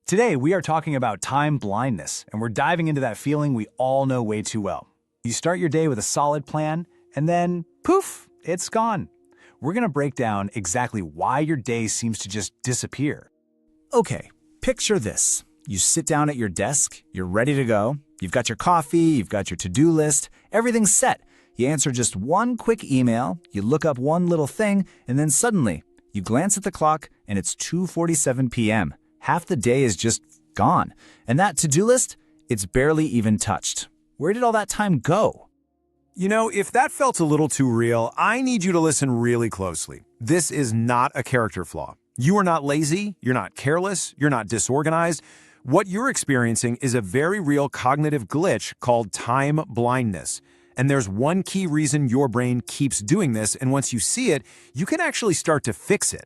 Today, we are talking about time blindness, and we're diving into that feeling we all know way too well. You start your day with a solid plan, and then, poof, it's gone. We're going to break down exactly why your day seems to just disappear. Okay, picture this. You sit down at your desk, you're ready to go, you've got your coffee, you've got your to-do list, everything's set. You answer just one quick email, you look up one little thing, and then suddenly, you glance at the clock and it's 2:47 p.m. Half the day is just gone. And that to-do list, it's barely even touched. Where did all that time go? You know, if that felt a little too real, I need you to listen really closely. This is not a character flaw. You are not lazy, you're not careless, you're not disorganized. What you're experiencing is a very real cognitive glitch called time blindness. And there's one key reason your brain keeps doing this, and once you see it, you can actually start to fix it.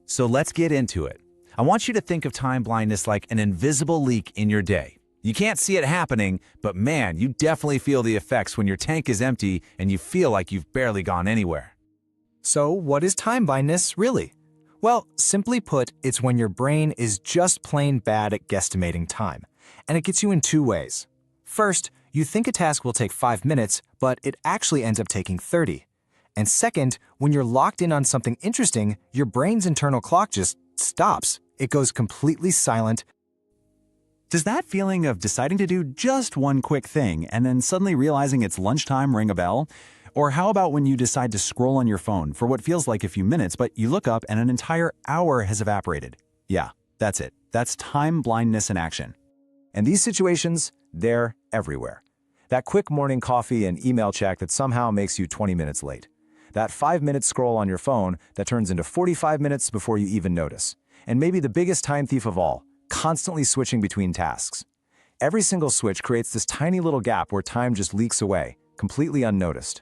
So let's get into it. I want you to think of time blindness like an invisible leak in your day. You can't see it happening, but man, you definitely feel the effects when your tank is empty and you feel like you've barely gone anywhere. So what is time blindness, really? Well, simply put, it's when your brain is just plain bad at guesstimating time. And it gets you in two ways. First, you think a task will take 5 minutes, but it actually ends up taking 30. And second, when you're locked in on something interesting, your brain's internal clock just stops. It goes completely silent. Does that feeling of deciding to do just one quick thing and then suddenly realizing it's lunchtime ring a bell? Or how about when you decide to scroll on your phone for what feels like a few minutes, but you look up and an entire hour has evaporated? Yeah, that's it. That's time blindness in action. And these situations, they're everywhere. That quick morning coffee and email check that somehow makes you 20 minutes late. That 5-minute scroll on your phone that turns into 45 minutes before you even notice. And maybe the biggest time thief of all, constantly switching between tasks. Every single switch creates this tiny little gap where time just leaks away, completely unnoticed.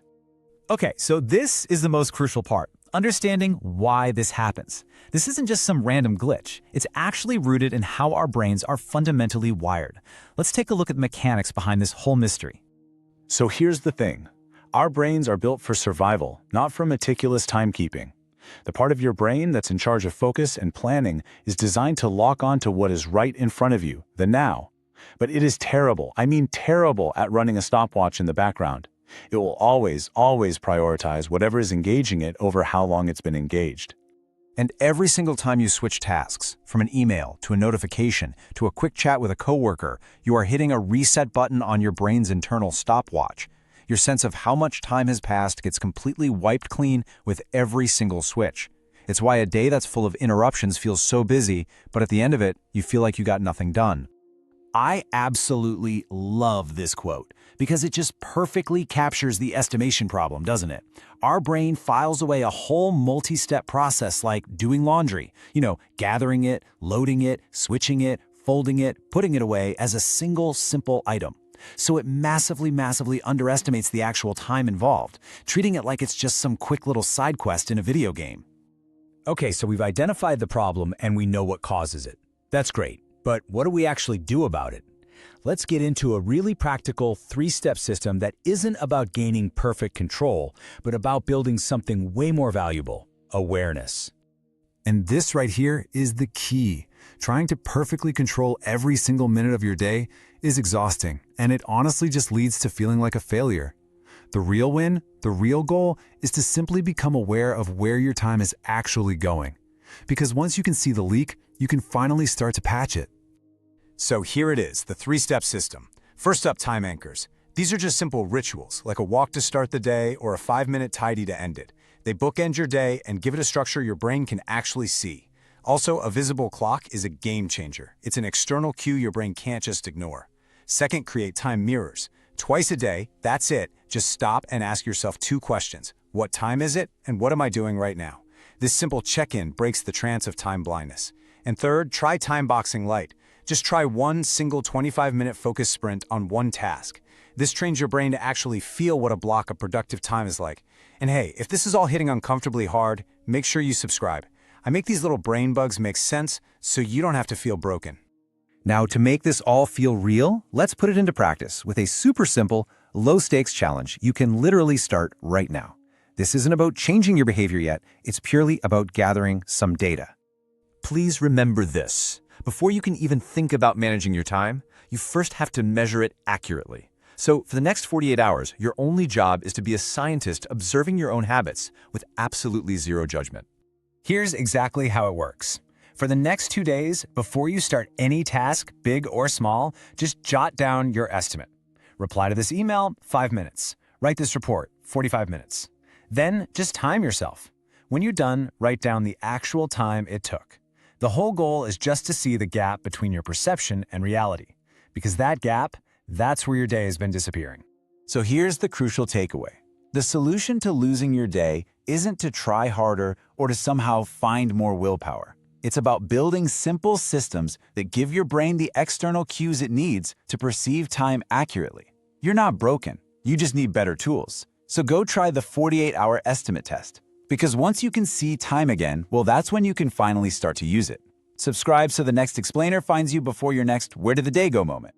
Okay, so this is the most crucial part, understanding why this happens. This isn't just some random glitch. It's actually rooted in how our brains are fundamentally wired. Let's take a look at the mechanics behind this whole mystery. So here's the thing. Our brains are built for survival, not for meticulous timekeeping. The part of your brain that's in charge of focus and planning is designed to lock on to what is right in front of you, the now. But it is terrible, I mean terrible, at running a stopwatch in the background. It will always prioritize whatever is engaging it over how long it's been engaged. And every single time you switch tasks, from an email to a notification to a quick chat with a coworker, you are hitting a reset button on your brain's internal stopwatch. Your sense of how much time has passed gets completely wiped clean with every single switch. It's why a day that's full of interruptions feels so busy, but at the end of it, you feel like you got nothing done. I absolutely love this quote because it just perfectly captures the estimation problem, doesn't it? Our brain files away a whole multi-step process like doing laundry, gathering it, loading it, switching it, folding it, putting it away as a single simple item. So it massively underestimates the actual time involved, treating it like it's just some quick little side quest in a video game. Okay, so we've identified the problem and we know what causes it. That's great, but what do we actually do about it? Let's get into a really practical 3-step system that isn't about gaining perfect control, but about building something way more valuable: awareness. And this right here is the key. Trying to perfectly control every single minute of your day is exhausting, and it honestly just leads to feeling like a failure. The real win, the real goal, is to simply become aware of where your time is actually going. Because once you can see the leak, you can finally start to patch it. So here it is, the 3-step system. First up, time anchors. These are just simple rituals, like a walk to start the day or a 5-minute tidy to end it. They bookend your day and give it a structure your brain can actually see. Also, a visible clock is a game changer. It's an external cue your brain can't just ignore. Second, create time mirrors. Twice a day, that's it. Just stop and ask yourself 2 questions. What time is it, and what am I doing right now? This simple check-in breaks the trance of time blindness. And third, try time boxing light. Just try one single 25-minute focus sprint on one task. This trains your brain to actually feel what a block of productive time is like. And hey, if this is all hitting uncomfortably hard, make sure you subscribe. I make these little brain bugs make sense so you don't have to feel broken. Now, to make this all feel real, let's put it into practice with a super simple, low-stakes challenge you can literally start right now. This isn't about changing your behavior yet, it's purely about gathering some data. Please remember this. Before you can even think about managing your time, you first have to measure it accurately. So for the next 48 hours, your only job is to be a scientist observing your own habits with absolutely zero judgment. Here's exactly how it works. For the next 2 days, before you start any task, big or small, just jot down your estimate. Reply to this email, 5 minutes. Write this report, 45 minutes. Then just time yourself. When you're done, write down the actual time it took. The whole goal is just to see the gap between your perception and reality. Because that gap, that's where your day has been disappearing. So here's the crucial takeaway. The solution to losing your day isn't to try harder or to somehow find more willpower. It's about building simple systems that give your brain the external cues it needs to perceive time accurately. You're not broken. You just need better tools. So go try the 48-hour estimate test. Because once you can see time again, well, that's when you can finally start to use it. Subscribe so the next explainer finds you before your next Where Did the Day Go moment.